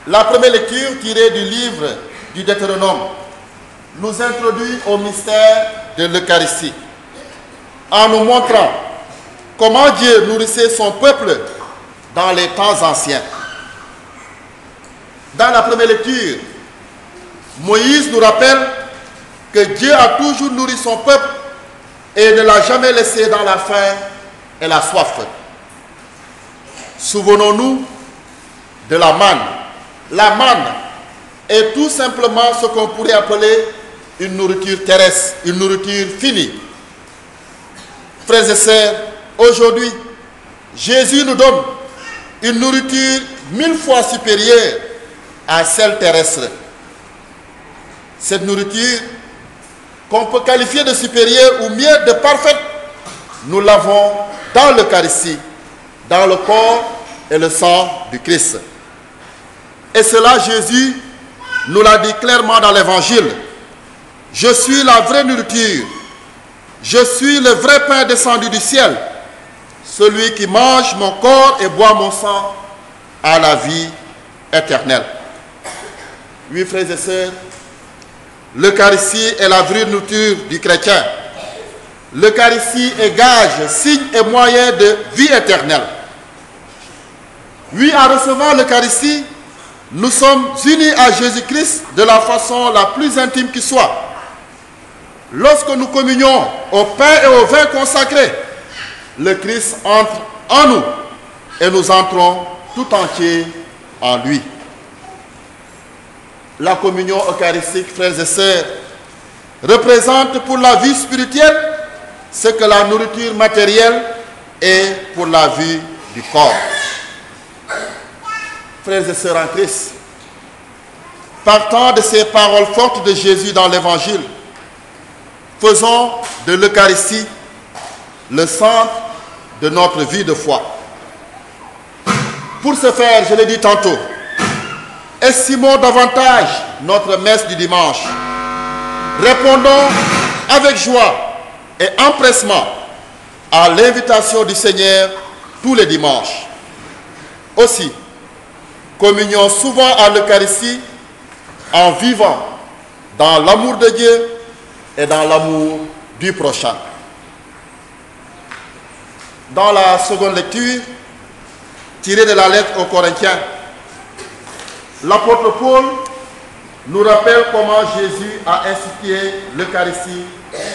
La première lecture tirée du livre du Deutéronome nous introduit au mystère de l'Eucharistie en nous montrant comment Dieu nourrissait son peuple dans les temps anciens. Dans la première lecture, Moïse nous rappelle que Dieu a toujours nourri son peuple et ne l'a jamais laissé dans la faim et la soif. Souvenons-nous de la manne. La manne est tout simplement ce qu'on pourrait appeler une nourriture terrestre, une nourriture finie. Frères et sœurs, aujourd'hui, Jésus nous donne une nourriture 1000 fois supérieure à celle terrestre. Cette nourriture, qu'on peut qualifier de supérieure ou mieux de parfaite, nous l'avons dans l'Eucharistie, dans le corps et le sang du Christ. Et cela, Jésus nous l'a dit clairement dans l'Évangile. Je suis la vraie nourriture. Je suis le vrai pain descendu du ciel. Celui qui mange mon corps et boit mon sang a la vie éternelle. Oui, frères et sœurs, l'Eucharistie est la vraie nourriture du chrétien. L'Eucharistie est gage, signe et moyen de vie éternelle. Oui, en recevant l'Eucharistie, nous sommes unis à Jésus-Christ de la façon la plus intime qui soit. Lorsque nous communions au pain et au vin consacrés, le Christ entre en nous et nous entrons tout entiers en lui. La communion eucharistique, frères et sœurs, représente pour la vie spirituelle ce que la nourriture matérielle est pour la vie du corps. Frères et sœurs en Christ, partant de ces paroles fortes de Jésus dans l'Évangile, faisons de l'Eucharistie le centre de notre vie de foi. Pour ce faire, je l'ai dit tantôt, estimons davantage notre messe du dimanche. Répondons avec joie et empressement à l'invitation du Seigneur tous les dimanches. Aussi, communions souvent à l'Eucharistie en vivant dans l'amour de Dieu et dans l'amour du prochain. Dans la seconde lecture, tirée de la lettre aux Corinthiens, l'apôtre Paul nous rappelle comment Jésus a institué l'Eucharistie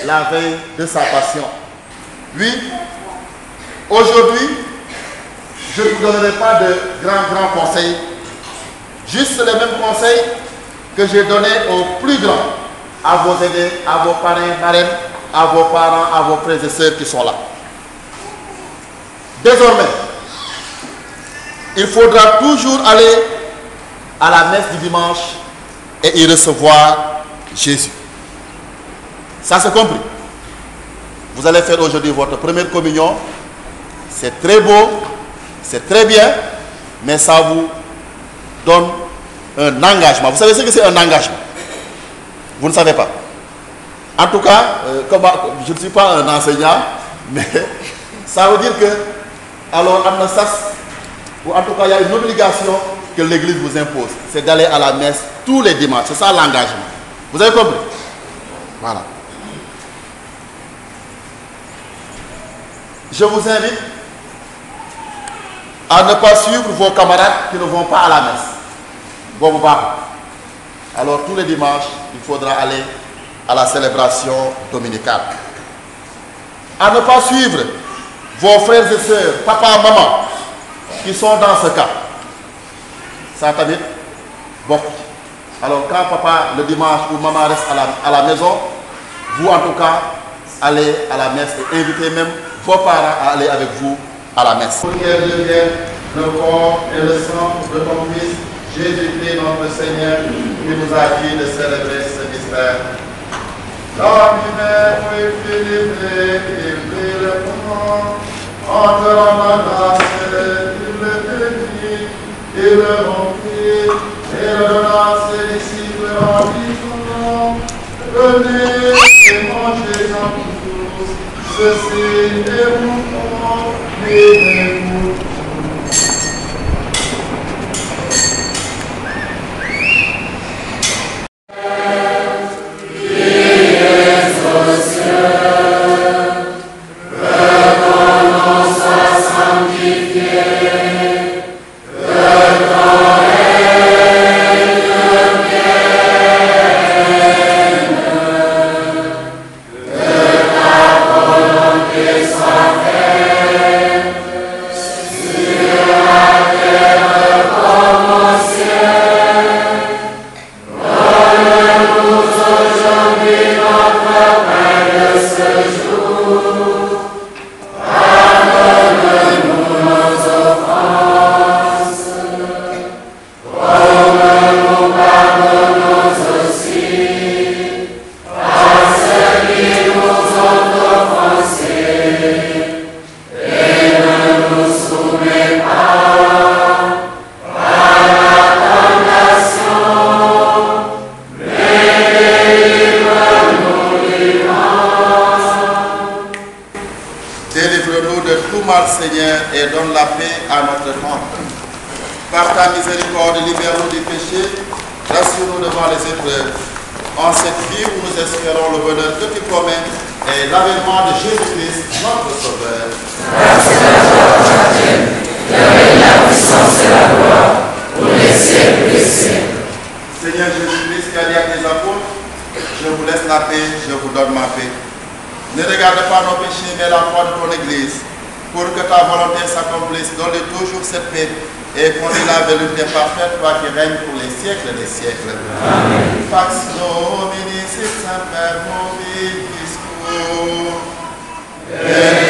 la veille de sa passion. Oui, aujourd'hui, je ne vous donnerai pas de grands conseils, juste les mêmes conseils que j'ai donnés aux plus grands, à vos aînés, à vos parrains, marraines, à vos parents, à vos frères et sœurs qui sont là. Désormais, il faudra toujours aller à la messe du dimanche et y recevoir Jésus. Ça c'est compris. Vous allez faire aujourd'hui votre première communion. C'est très beau, c'est très bien, mais ça vous donne un engagement. Vous savez ce que c'est un engagement? Vous ne savez pas. En tout cas, je ne suis pas un enseignant, mais ça veut dire que, alors, ou en tout cas, il y a une obligation que l'Église vous impose. C'est d'aller à la messe tous les dimanches. C'est ça l'engagement. Vous avez compris? Voilà. Je vous invite à ne pas suivre vos camarades qui ne vont pas à la messe. Bon, alors tous les dimanches, il faudra aller à la célébration dominicale. À ne pas suivre vos frères et sœurs, papa, maman, qui sont dans ce cas. Ça t'habite? Bon. Alors quand papa le dimanche ou maman reste à la maison, vous en tout cas, allez à la messe et invitez même vos parents à aller avec vous à la messe. Pour qu'elle devienne le corps et le sang de ton Fils, Jésus-Christ notre Seigneur, qui nous a dit de célébrer ce mystère. La lumière est délivrée et brille le moment, entre la grâce il le bénit, il le remplit, et le donna à ses disciples en disant, venez et mangez-en tous, ceci est mon corps, vivez-vous. Seigneur, et donne la paix à notre temps. Par ta miséricorde, libère-nous du péché, rassure-nous devant les épreuves. En cette vie où nous espérons le bonheur que tu promets et l'avènement de Jésus-Christ, notre Sauveur. Grâce à toi, la puissance et la gloire, pour les siècles des siècles. Seigneur Jésus-Christ, qui a dit à tes apôtres, je vous laisse la paix, je vous donne ma paix. Ne regarde pas nos péchés, mais la foi de ton Église, pour que ta volonté s'accomplisse. Donne toujours cette paix et conduis-la vers l'unité parfaite, toi qui règnes pour les siècles des siècles. Amen. Pax Domini sit semper vobiscum. Et